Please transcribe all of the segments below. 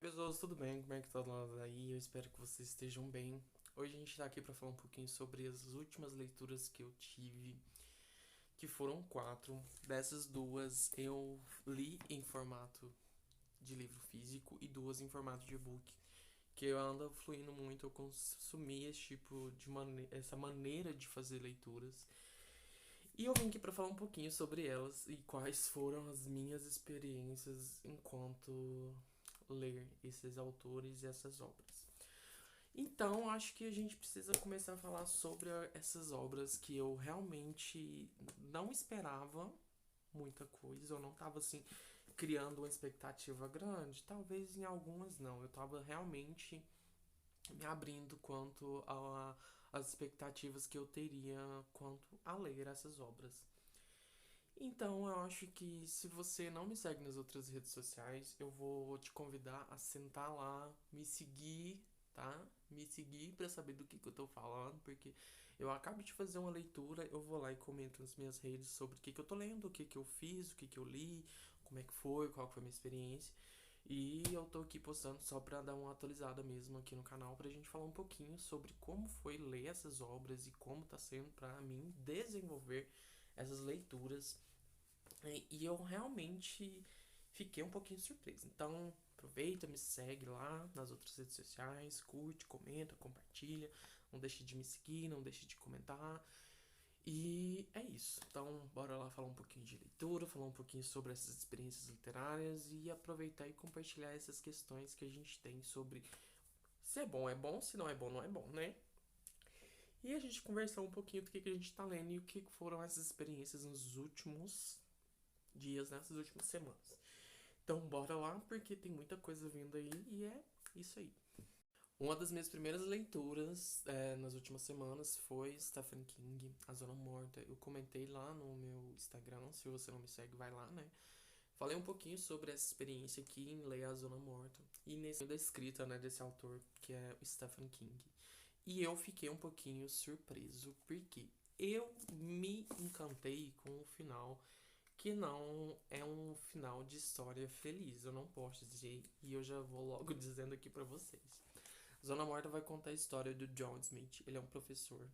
Pessoas, tudo bem? Como é que tá lá aí? Eu espero que vocês estejam bem. Hoje a gente tá aqui pra falar um pouquinho sobre as últimas leituras que eu tive, que foram quatro. Dessas duas eu li em formato de livro físico e duas em formato de e-book. Que eu ando fluindo muito, eu consumi esse tipo de essa maneira de fazer leituras. E eu vim aqui pra falar um pouquinho sobre elas e quais foram as minhas experiências enquanto ler esses autores e essas obras. Então, acho que a gente precisa começar a falar sobre essas obras que eu realmente não esperava muita coisa, eu não tava assim criando uma expectativa grande, talvez em algumas não, eu tava realmente me abrindo quanto às expectativas que eu teria quanto a ler essas obras. Então, eu acho que se você não me segue nas outras redes sociais, eu vou te convidar a sentar lá, me seguir, tá? Me seguir pra saber do que eu tô falando, porque eu acabo de fazer uma leitura, eu vou lá e comento nas minhas redes sobre o que eu tô lendo, o que eu fiz, o que eu li, como é que foi, qual que foi a minha experiência. E eu tô aqui postando só pra dar uma atualizada mesmo aqui no canal, pra gente falar um pouquinho sobre como foi ler essas obras e como tá sendo pra mim desenvolver essas leituras e eu realmente fiquei um pouquinho surpreso. Então, aproveita, me segue lá nas outras redes sociais, curte, comenta, compartilha. Não deixe de me seguir, não deixe de comentar. E é isso. Então, bora lá falar um pouquinho de leitura, falar um pouquinho sobre essas experiências literárias e aproveitar e compartilhar essas questões que a gente tem sobre se é bom, se não é bom, não é bom, né? E a gente conversar um pouquinho do que a gente tá lendo e o que foram essas experiências nos últimos dias, nessas últimas semanas. Então bora lá, porque tem muita coisa vindo aí e é isso aí. Uma das minhas primeiras leituras nas últimas semanas foi Stephen King, A Zona Morta. Eu comentei lá no meu Instagram, se você não me segue, vai lá, né? Falei um pouquinho sobre essa experiência aqui em ler A Zona Morta e nesse da escrita, né, desse autor, que é o Stephen King. E eu fiquei um pouquinho surpreso, porque eu me encantei com o final que não é um final de história feliz, eu não posso dizer, e eu já vou logo dizendo aqui pra vocês. Zona Morta vai contar a história do John Smith, ele é um professor,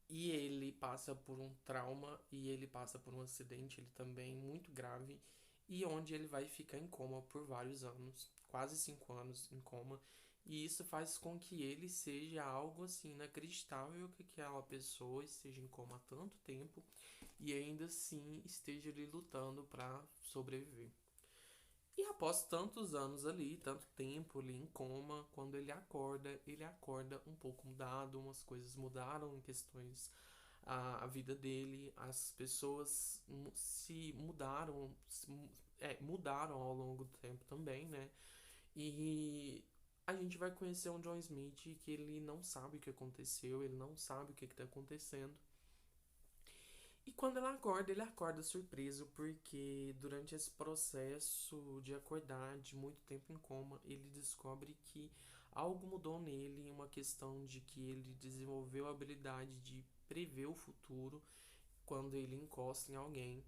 e ele passa por um trauma e ele passa por um acidente, ele também muito grave, e onde ele vai ficar em coma por vários anos, quase 5 anos em coma, e isso faz com que ele seja algo assim inacreditável que aquela pessoa esteja em coma há tanto tempo e ainda assim esteja ali lutando para sobreviver. E após tantos anos ali, tanto tempo ali em coma, quando ele acorda um pouco mudado, umas coisas mudaram em questões a vida dele, as pessoas se mudaram, mudaram ao longo do tempo também, né? E a gente vai conhecer um John Smith que ele não sabe o que aconteceu, ele não sabe o que está acontecendo. E quando ele acorda surpreso porque durante esse processo de acordar de muito tempo em coma, ele descobre que algo mudou nele, uma questão de que ele desenvolveu a habilidade de prever o futuro quando ele encosta em alguém.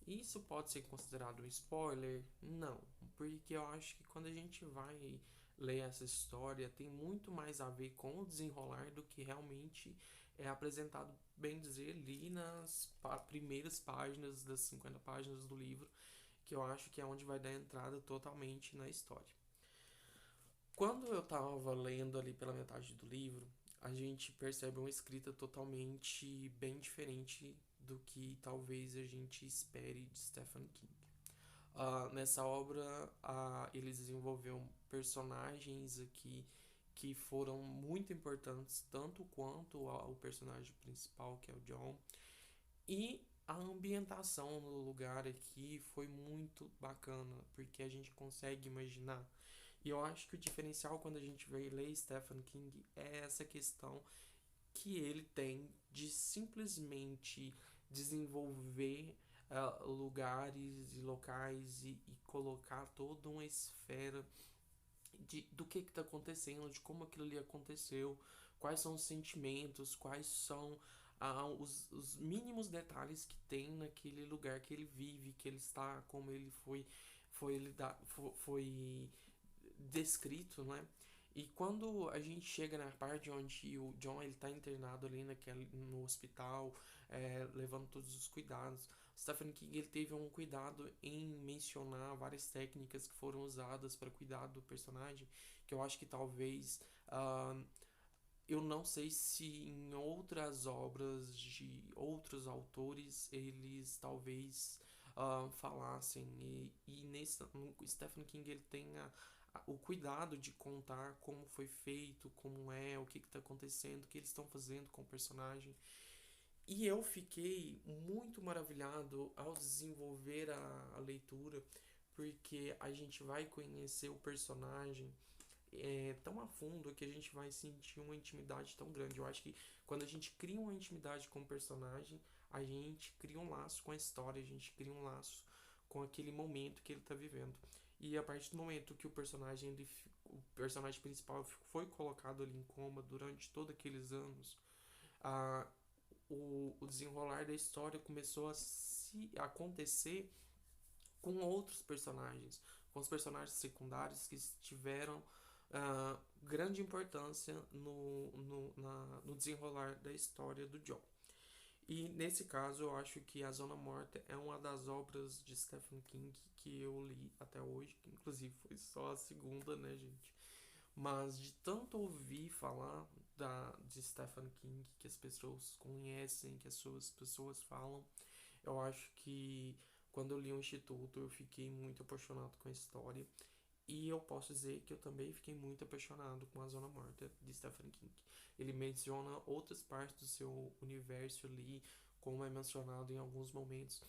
Isso pode ser considerado um spoiler? Não, porque eu acho que quando a gente vai ler essa história, tem muito mais a ver com o desenrolar do que realmente é apresentado, bem dizer, ali nas primeiras páginas das 50 páginas do livro, que eu acho que é onde vai dar entrada totalmente na história. Quando eu tava lendo ali pela metade do livro, a gente percebe uma escrita totalmente bem diferente do que talvez a gente espere de Stephen King. Nessa obra, ele desenvolveu personagens aqui que foram muito importantes, tanto quanto o personagem principal, que é o John, e a ambientação no lugar aqui foi muito bacana, porque a gente consegue imaginar. E eu acho que o diferencial quando a gente vai ler Stephen King é essa questão que ele tem de simplesmente desenvolver lugares e locais e colocar toda uma esfera do que está acontecendo, de como aquilo ali aconteceu, quais são os sentimentos, quais são os mínimos detalhes que tem naquele lugar que ele vive, que ele está, como ele foi descrito, né? E quando a gente chega na parte onde o John ele tá internado ali no hospital, levando todos os cuidados, o Stephen King ele teve um cuidado em mencionar várias técnicas que foram usadas para cuidar do personagem, que eu acho que talvez eu não sei se em outras obras de outros autores eles talvez falassem. E nesse, no Stephen King ele tem o cuidado de contar como foi feito, como é, o que está acontecendo, o que eles estão fazendo com o personagem. E eu fiquei muito maravilhado ao desenvolver a leitura, porque a gente vai conhecer o personagem tão a fundo que a gente vai sentir uma intimidade tão grande. Eu acho que quando a gente cria uma intimidade com o personagem, a gente cria um laço com a história, a gente cria um laço com aquele momento que ele está vivendo. E a partir do momento que o personagem principal foi colocado ali em coma durante todos aqueles anos, a, o desenrolar da história começou a acontecer com outros personagens, com os personagens secundários que tiveram grande importância no desenrolar da história do John. E nesse caso eu acho que A Zona Morta é uma das obras de Stephen King que eu li até hoje, que inclusive foi só a segunda, né, gente? Mas de tanto ouvir falar de Stephen King, que as pessoas conhecem, que as suas pessoas falam, eu acho que quando eu li o Instituto eu fiquei muito apaixonado com a história. E eu posso dizer que eu também fiquei muito apaixonado com A Zona Morta de Stephen King. Ele menciona outras partes do seu universo ali, como é mencionado em alguns momentos.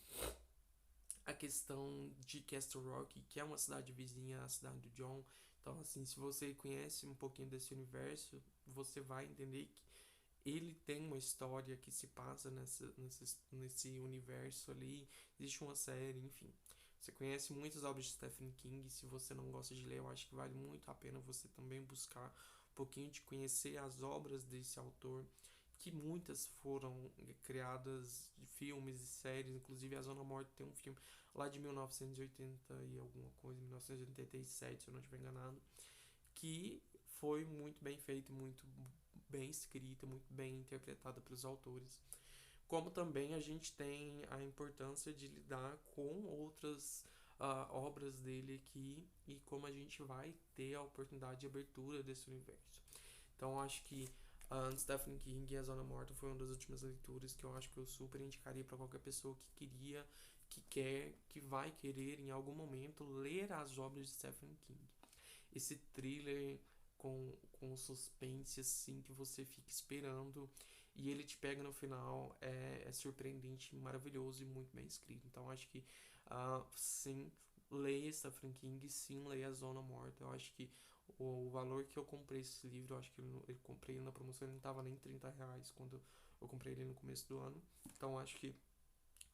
A questão de Castle Rock, que é uma cidade vizinha à cidade do John. Então, assim, se você conhece um pouquinho desse universo, você vai entender que ele tem uma história que se passa nesse universo ali. Existe uma série, enfim. Você conhece muitas obras de Stephen King. Se você não gosta de ler, eu acho que vale muito a pena você também buscar um pouquinho de conhecer as obras desse autor, que muitas foram criadas de filmes e séries. Inclusive A Zona Morta tem um filme lá de 1980 e alguma coisa, 1987, se eu não estiver enganado, que foi muito bem feito, muito bem escrita, muito bem interpretada pelos autores. Como também a gente tem a importância de lidar com outras obras dele aqui e como a gente vai ter a oportunidade de abertura desse universo. Então acho que Stephen King e A Zona Morta foi uma das últimas leituras que eu acho que eu super indicaria para qualquer pessoa que queria, que quer, que vai querer em algum momento ler as obras de Stephen King. Esse thriller com suspense assim que você fica esperando e ele te pega no final é surpreendente, maravilhoso e muito bem escrito. Então acho que sim, leia Stephen King, sim, leia A Zona Morta. Eu acho que o valor que eu comprei esse livro, eu acho que eu comprei na promoção, ele não tava nem R$ 30 quando eu comprei ele no começo do ano. Então acho que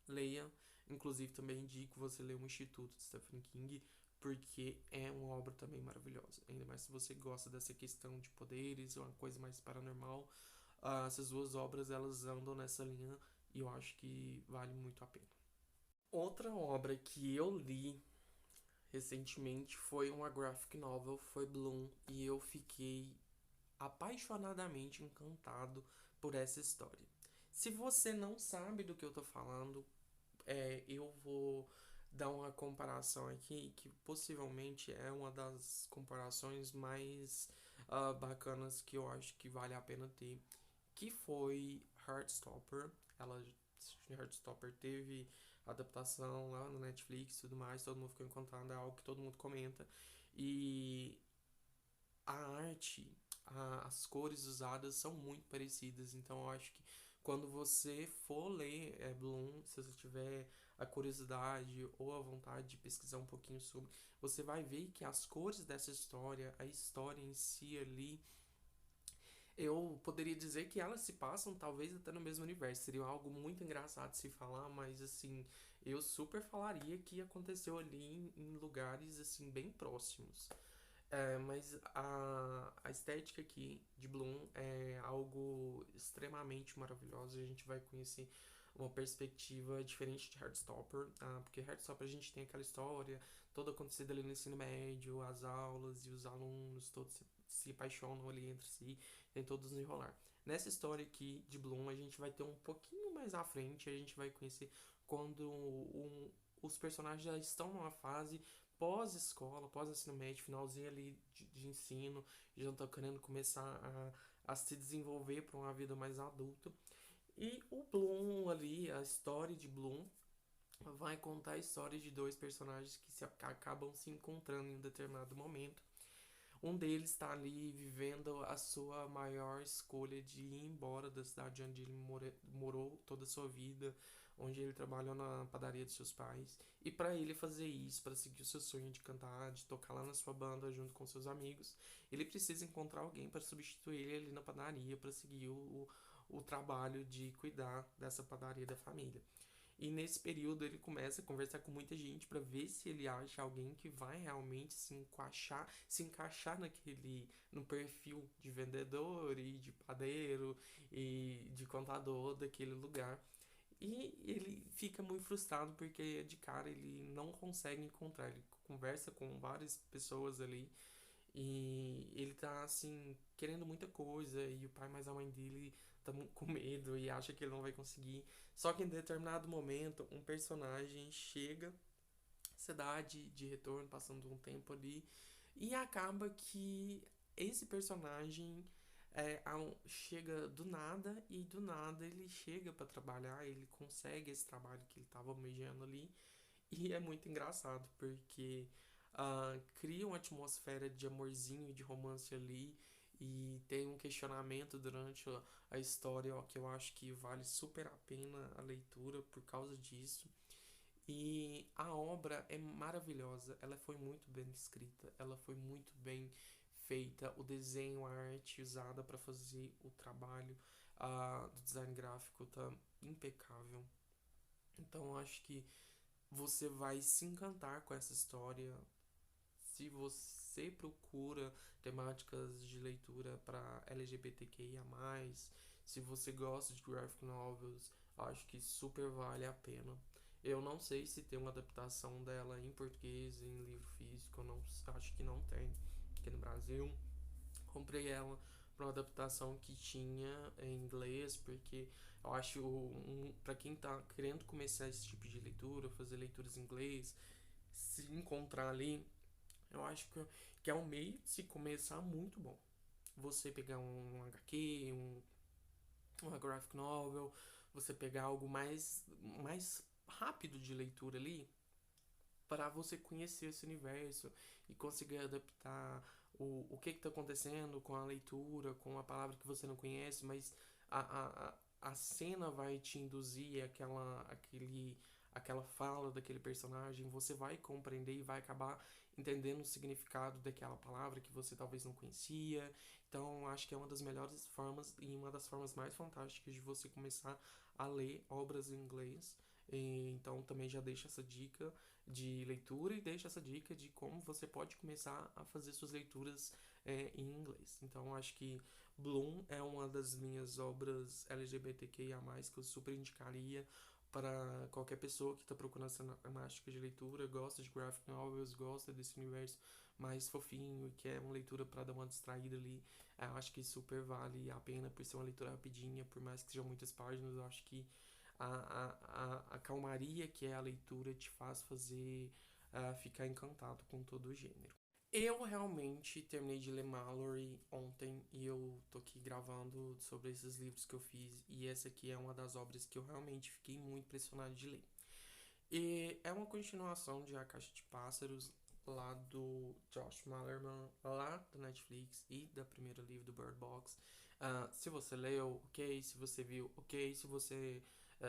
leia. Inclusive também indico você ler o Instituto de Stephen King, porque é uma obra também maravilhosa. Ainda mais se você gosta dessa questão de poderes, uma coisa mais paranormal. Essas duas obras elas andam nessa linha e eu acho que vale muito a pena. Outra obra que eu li recentemente foi uma graphic novel, foi Bloom, e eu fiquei apaixonadamente encantado por essa história. Se você não sabe do que eu tô falando, eu vou dar uma comparação aqui que possivelmente é uma das comparações mais bacanas que eu acho que vale a pena ter, que foi Heartstopper. Heartstopper teve adaptação lá no Netflix e tudo mais, todo mundo ficou encantado, é algo que todo mundo comenta. E a arte, as cores usadas são muito parecidas, então eu acho que quando você for ler Bloom, se você tiver a curiosidade ou a vontade de pesquisar um pouquinho sobre, você vai ver que as cores dessa história, a história em si ali, eu poderia dizer que elas se passam talvez até no mesmo universo. Seria algo muito engraçado de se falar, mas assim, eu super falaria que aconteceu ali em lugares assim bem próximos. Mas a estética aqui de Bloom é algo extremamente maravilhoso. A gente vai conhecer uma perspectiva diferente de Heartstopper, porque Heartstopper a gente tem aquela história toda acontecida ali no ensino médio, as aulas e os alunos todos se apaixonam ali entre si, tem todo o desenrolar. Nessa história aqui de Bloom, a gente vai ter um pouquinho mais à frente, a gente vai conhecer quando os personagens já estão numa fase pós-escola, pós-ensino médio, finalzinho ali de ensino, já estão querendo começar a se desenvolver para uma vida mais adulta. E o Bloom ali, a história de Bloom, vai contar a história de dois personagens que acabam se encontrando em um determinado momento. Um deles está ali vivendo a sua maior escolha de ir embora da cidade onde ele morou toda a sua vida, onde ele trabalhou na padaria dos seus pais. E para ele fazer isso, para seguir o seu sonho de cantar, de tocar lá na sua banda junto com seus amigos, ele precisa encontrar alguém para substituir ele ali na padaria, para seguir o trabalho de cuidar dessa padaria da família. E nesse período ele começa a conversar com muita gente para ver se ele acha alguém que vai realmente se encaixar no perfil de vendedor e de padeiro e de contador daquele lugar. E ele fica muito frustrado porque de cara ele não consegue encontrar. Ele conversa com várias pessoas ali e ele tá assim, querendo muita coisa, e o pai mais a mãe dele tá com medo e acha que ele não vai conseguir. Só que em determinado momento, um personagem chega à cidade de retorno, passando um tempo ali, e acaba que esse personagem chega do nada, e do nada ele chega para trabalhar, ele consegue esse trabalho que ele tava almejando ali, e é muito engraçado, porque cria uma atmosfera de amorzinho, de romance ali, e tem um questionamento durante a história ó, que eu acho que vale super a pena a leitura por causa disso. E a obra é maravilhosa, ela foi muito bem escrita, ela foi muito bem feita, o desenho, a arte usada para fazer o trabalho do design gráfico tá impecável. Então eu acho que você vai se encantar com essa história se você procura temáticas de leitura para LGBTQIA+, se você gosta de graphic novels, acho que super vale a pena. Eu não sei se tem uma adaptação dela em português, em livro físico, eu não, acho que não tem aqui no Brasil. Comprei ela para uma adaptação que tinha em inglês, porque eu acho, para quem tá querendo começar esse tipo de leitura, fazer leituras em inglês, se encontrar ali, eu acho que é um meio de se começar muito bom. Você pegar um HQ, uma graphic novel, você pegar algo mais rápido de leitura ali, para você conhecer esse universo e conseguir adaptar o que está acontecendo com a leitura, com a palavra que você não conhece, mas a cena vai te induzir aquela fala daquele personagem, você vai compreender e vai acabar entendendo o significado daquela palavra que você talvez não conhecia. Então, acho que é uma das melhores formas e uma das formas mais fantásticas de você começar a ler obras em inglês. E, então, também já deixo essa dica de leitura e deixo essa dica de como você pode começar a fazer suas leituras em inglês. Então, acho que Bloom é uma das minhas obras LGBTQIA+, que eu super indicaria para qualquer pessoa que está procurando essa temática de leitura, gosta de graphic novels, gosta desse universo mais fofinho e quer uma leitura para dar uma distraída ali. Eu acho que super vale a pena por ser uma leitura rapidinha, por mais que sejam muitas páginas, eu acho que a calmaria que é a leitura te faz fazer ficar encantado com todo o gênero. Eu realmente terminei de ler Mallory ontem e eu tô aqui gravando sobre esses livros que eu fiz, e essa aqui é uma das obras que eu realmente fiquei muito impressionado de ler. E é uma continuação de A Caixa de Pássaros, lá do Josh Malerman, lá da Netflix, e da primeira livro do Bird Box. Se você leu, ok. Se você viu, ok. Se você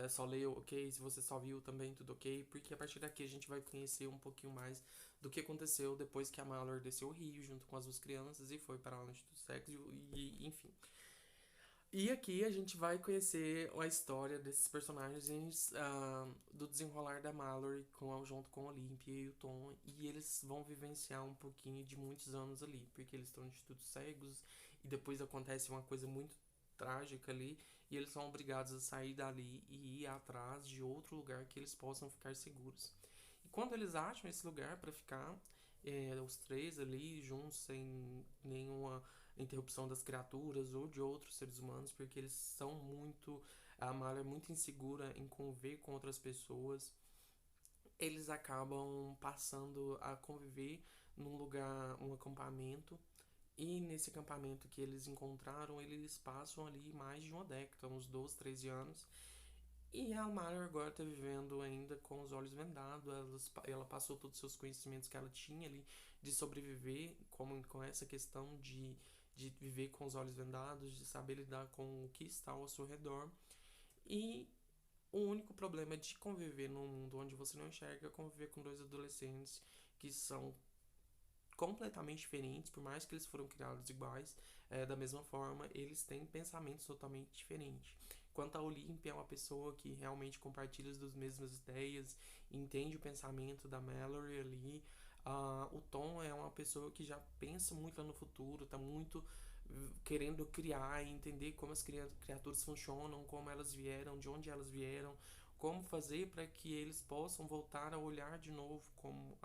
só leu, ok. Se você só viu também, tudo ok. Porque a partir daqui a gente vai conhecer um pouquinho mais do que aconteceu depois que a Mallory desceu o rio junto com as duas crianças e foi para lá no Instituto Sexo e enfim. E aqui a gente vai conhecer a história desses personagens do desenrolar da Mallory junto com a Olympia e o Tom. E eles vão vivenciar um pouquinho de muitos anos ali, porque eles estão no Instituto Cegos e depois acontece uma coisa muito trágica ali, e eles são obrigados a sair dali e ir atrás de outro lugar que eles possam ficar seguros. E quando eles acham esse lugar para ficar, os três ali juntos, sem nenhuma interrupção das criaturas ou de outros seres humanos, porque eles são muito. A Malha é muito insegura em conviver com outras pessoas, eles acabam passando a conviver num lugar, um acampamento. E nesse acampamento que eles encontraram, eles passam ali mais de uma década, uns 12, 13 anos. E a Mara agora está vivendo ainda com os olhos vendados. Ela passou todos os seus conhecimentos que ela tinha ali de sobreviver, como com essa questão de viver com os olhos vendados, de saber lidar com o que está ao seu redor. E o único problema de conviver num mundo onde você não enxerga é conviver com dois adolescentes que são completamente diferentes, por mais que eles foram criados iguais, da mesma forma, eles têm pensamentos totalmente diferentes. Quanto a Olympia, é uma pessoa que realmente compartilha das mesmas ideias, entende o pensamento da Mallory ali. O Tom é uma pessoa que já pensa muito lá no futuro, tá muito querendo criar e entender como as criaturas funcionam, como elas vieram, de onde elas vieram, como fazer para que eles possam voltar a olhar de novo como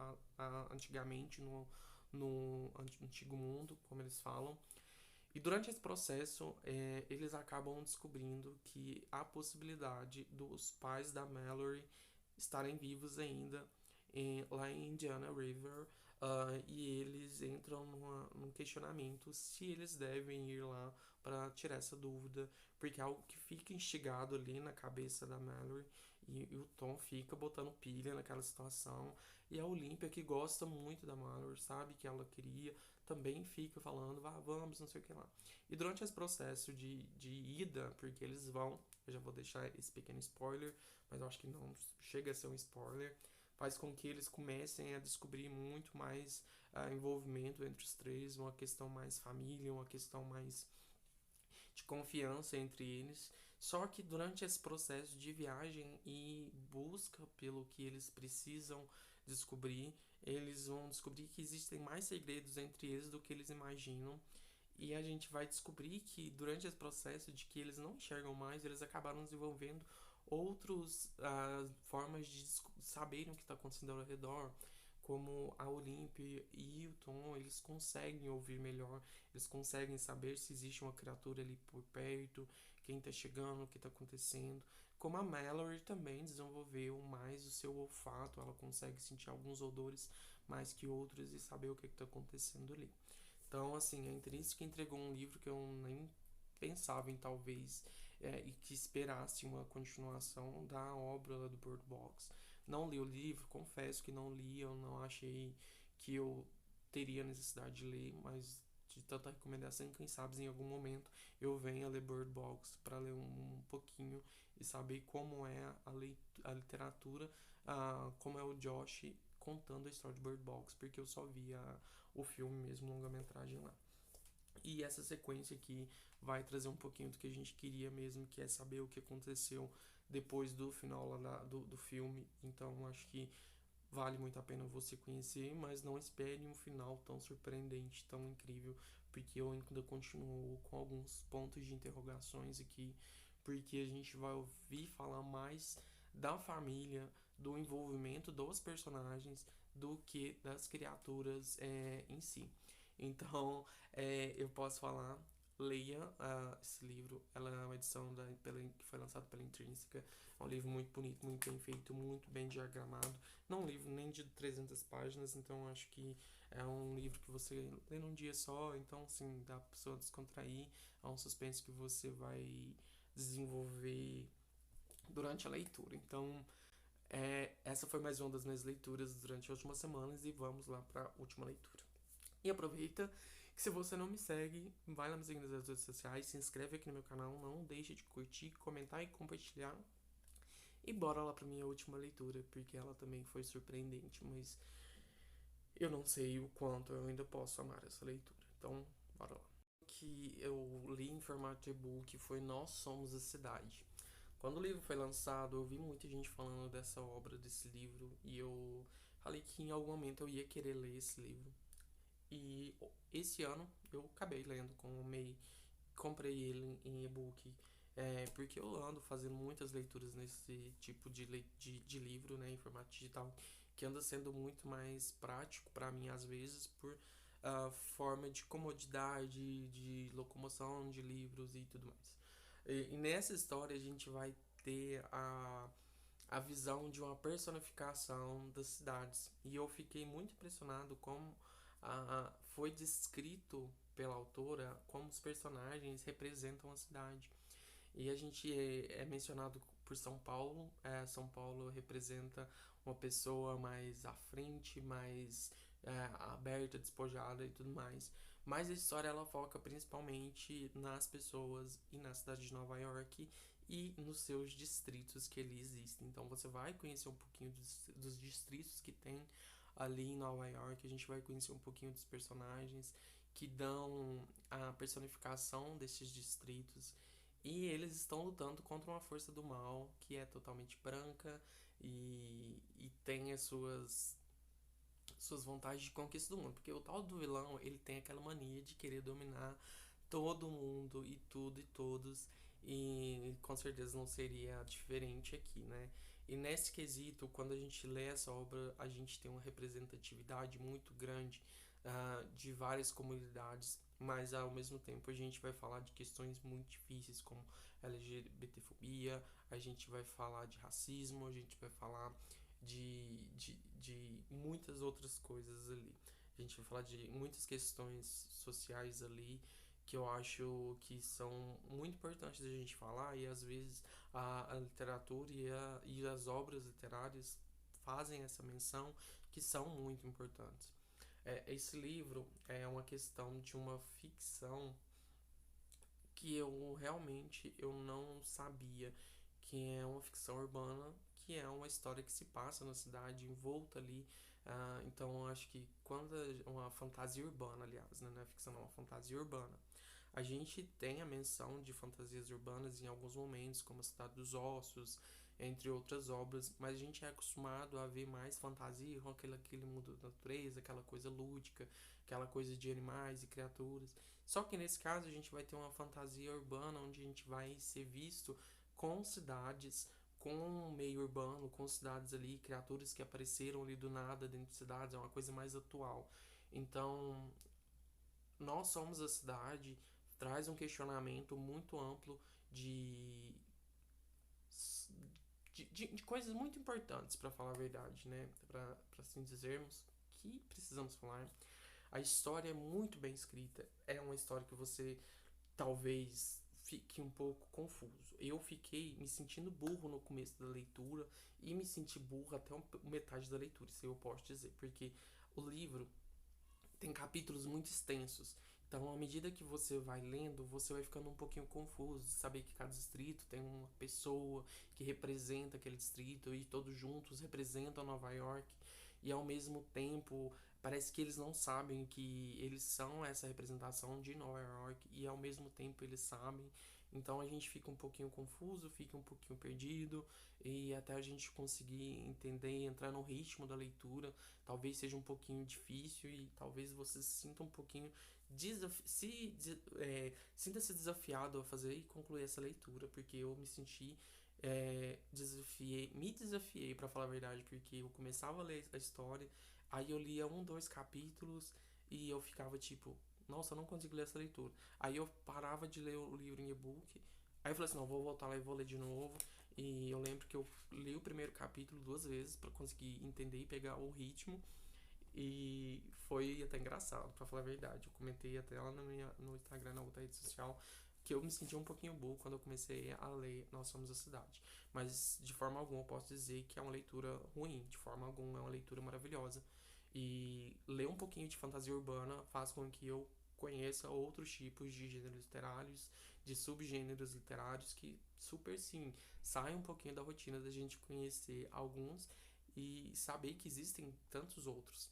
antigamente no antigo mundo, como eles falam. E durante esse processo, eles acabam descobrindo que há possibilidade dos pais da Mallory estarem vivos ainda lá em Indiana River. E eles entram num questionamento se eles devem ir lá para tirar essa dúvida, porque é algo que fica instigado ali na cabeça da Mallory, e o Tom fica botando pilha naquela situação. E a Olympia, que gosta muito da Mallory, sabe que ela queria, também fica falando, vamos, não sei o que lá. E durante esse processo de ida, porque eles vão, eu já vou deixar esse pequeno spoiler, mas eu acho que não chega a ser um spoiler, faz com que eles comecem a descobrir muito mais envolvimento entre os três, uma questão mais família, uma questão mais de confiança entre eles. Só que durante esse processo de viagem e busca pelo que eles precisam descobrir, eles vão descobrir que existem mais segredos entre eles do que eles imaginam. E a gente vai descobrir que durante esse processo de que eles não enxergam mais, eles acabaram desenvolvendo outras formas de saberem o que está acontecendo ao redor, como a Olympia e o Tom, eles conseguem ouvir melhor, eles conseguem saber se existe uma criatura ali por perto, quem está chegando, o que está acontecendo. Como a Mallory também desenvolveu mais o seu olfato, ela consegue sentir alguns odores mais que outros e saber o que está acontecendo ali. Então, assim, a Intrínseca entregou um livro que eu nem pensava em talvez e que esperasse uma continuação da obra lá do Bird Box. Não li o livro, confesso que não li, eu não achei que eu teria necessidade de ler, mas de tanta recomendação, quem sabe em algum momento eu venha ler Bird Box para ler um pouquinho e saber como é a literatura, como é o Josh contando a história de Bird Box, porque eu só vi o filme mesmo, longa-metragem lá. E essa sequência aqui vai trazer um pouquinho do que a gente queria mesmo, que é saber o que aconteceu depois do final lá do filme. Então acho que vale muito a pena você conhecer, mas não espere um final tão surpreendente, tão incrível, porque eu ainda continuo com alguns pontos de interrogações aqui, porque a gente vai ouvir falar mais da família, do envolvimento dos personagens, do que das criaturas em si. Então, eu posso falar, leia esse livro. Ela é uma edição que foi lançada pela Intrínseca. É um livro muito bonito, muito bem feito, muito bem diagramado. Não é um livro nem de 300 páginas, então acho que é um livro que você lê num dia só. Então, assim, dá pra pessoa descontrair. É um suspense que você vai desenvolver durante a leitura. Então, essa foi mais uma das minhas leituras durante as últimas semanas e vamos lá para a última leitura. E aproveita que se você não me segue, vai lá me seguir nas redes sociais, se inscreve aqui no meu canal, não deixe de curtir, comentar e compartilhar. E bora lá pra minha última leitura, porque ela também foi surpreendente, mas eu não sei o quanto eu ainda posso amar essa leitura. Então, bora lá. O que eu li em formato de e-book foi Nós Somos a Cidade. Quando o livro foi lançado, eu vi muita gente falando dessa obra, desse livro, e eu falei que em algum momento eu ia querer ler esse livro. E esse ano eu acabei lendo com o MEI. comprei ele em e-book, porque eu ando fazendo muitas leituras nesse tipo de livro, né, em formato digital, que anda sendo muito mais prático para mim às vezes por forma de comodidade, de locomoção de livros e tudo mais. E nessa história a gente vai ter a visão de uma personificação das cidades. E eu fiquei muito impressionado como foi descrito pela autora como os personagens representam a cidade. E a gente é mencionado por São Paulo. São Paulo representa uma pessoa mais à frente, mais aberta, despojada e tudo mais. Mas a história ela foca principalmente nas pessoas e na cidade de Nova York e nos seus distritos que ali existem. Então você vai conhecer um pouquinho dos distritos que tem ali em Nova York. A gente vai conhecer um pouquinho dos personagens que dão a personificação desses distritos. E eles estão lutando contra uma força do mal que é totalmente branca e tem as suas vontades de conquista do mundo. Porque o tal do vilão, ele tem aquela mania de querer dominar todo mundo e tudo e todos. E com certeza não seria diferente aqui, né? E nesse quesito, quando a gente lê essa obra, a gente tem uma representatividade muito grande de várias comunidades, mas ao mesmo tempo a gente vai falar de questões muito difíceis como LGBTfobia, a gente vai falar de racismo, a gente vai falar de muitas outras coisas ali. A gente vai falar de muitas questões sociais ali que eu acho que são muito importantes a gente falar e às vezes a literatura e as obras literárias fazem essa menção que são muito importantes. Esse livro é uma questão de uma ficção que eu realmente eu não sabia que é uma ficção urbana, que é uma história que se passa na cidade, envolta ali. Então eu acho que quando uma fantasia urbana, aliás, né, não é ficção, não, é uma fantasia urbana. A gente tem a menção de fantasias urbanas em alguns momentos, como a Cidade dos Ossos, entre outras obras, mas a gente é acostumado a ver mais fantasia com aquele mundo da natureza, aquela coisa lúdica, aquela coisa de animais e criaturas. Só que nesse caso a gente vai ter uma fantasia urbana onde a gente vai ser visto com cidades, com um meio urbano, com cidades ali, criaturas que apareceram ali do nada dentro de cidades, é uma coisa mais atual. Então, nós somos a cidade traz um questionamento muito amplo de de coisas muito importantes, para falar a verdade, né? Para assim dizermos, que precisamos falar. A história é muito bem escrita. É uma história que você talvez fique um pouco confuso. Eu fiquei me sentindo burro no começo da leitura e me senti burro até metade da leitura, isso eu posso dizer, porque o livro tem capítulos muito extensos. Então, à medida que você vai lendo, você vai ficando um pouquinho confuso de saber que cada distrito tem uma pessoa que representa aquele distrito e todos juntos representam Nova York. E ao mesmo tempo, parece que eles não sabem que eles são essa representação de Nova York e ao mesmo tempo eles sabem. Então a gente fica um pouquinho confuso, fica um pouquinho perdido e até a gente conseguir entender e entrar no ritmo da leitura talvez seja um pouquinho difícil e talvez você se sinta um pouquinho sinta-se desafiado a fazer e concluir essa leitura, porque eu me senti me desafiei para falar a verdade, porque eu começava a ler a história, aí eu lia um, dois capítulos e eu ficava tipo, nossa, eu não consigo ler essa leitura. Aí eu parava de ler o livro em e-book, aí eu falei assim, não, vou voltar lá e vou ler de novo. E eu lembro que eu li o primeiro capítulo duas vezes para conseguir entender e pegar o ritmo. E foi até engraçado, pra falar a verdade. Eu comentei até lá no Instagram, na outra rede social, que eu me senti um pouquinho burro quando eu comecei a ler Nós Somos a Cidade. Mas de forma alguma eu posso dizer que é uma leitura ruim, de forma alguma é uma leitura maravilhosa. E ler um pouquinho de fantasia urbana faz com que eu conheça outros tipos de gêneros literários, de subgêneros literários que super sim saem um pouquinho da rotina da gente conhecer alguns e saber que existem tantos outros.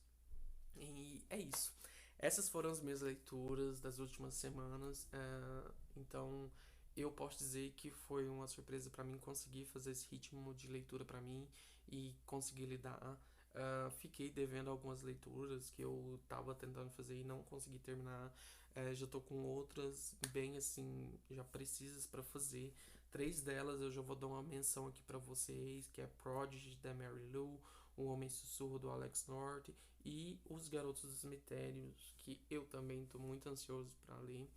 E é isso. Essas foram as minhas leituras das últimas semanas. Então, eu posso dizer que foi uma surpresa para mim conseguir fazer esse ritmo de leitura para mim e conseguir lidar. Fiquei devendo algumas leituras que eu estava tentando fazer e não consegui terminar. Já tô com outras bem assim, já precisas pra fazer. 3 delas eu já vou dar uma menção aqui pra vocês, que é Prodigy da Mary Lou, O Homem Sussurro do Alex North e Os Garotos dos Cemitérios, que eu também tô muito ansioso pra ler.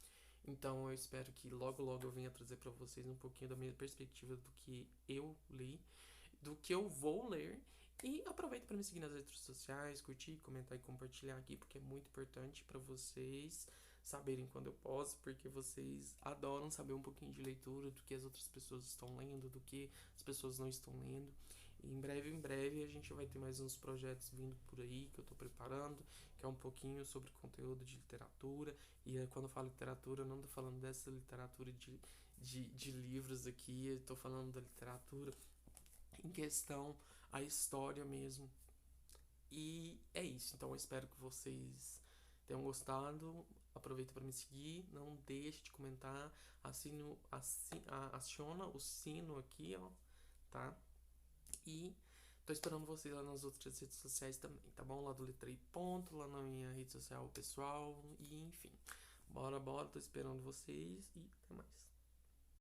Então eu espero que logo logo eu venha trazer pra vocês um pouquinho da minha perspectiva do que eu li, do que eu vou ler. E aproveita para me seguir nas redes sociais, curtir, comentar e compartilhar aqui, porque é muito importante para vocês saberem quando eu posto, porque vocês adoram saber um pouquinho de leitura, do que as outras pessoas estão lendo, do que as pessoas não estão lendo. E em breve, a gente vai ter mais uns projetos vindo por aí que eu tô preparando, que é um pouquinho sobre conteúdo de literatura. E quando eu falo literatura, eu não tô falando dessa literatura de livros aqui, eu tô falando da literatura em questão, a história mesmo. E é isso. Então eu espero que vocês tenham gostado. Aproveita para me seguir. Não deixe de comentar. Aciona o sino aqui, ó. Tá? E tô esperando vocês lá nas outras redes sociais também, tá bom? Lá do Letrei Ponto, lá na minha rede social pessoal. E enfim. Bora, bora. Tô esperando vocês e até mais.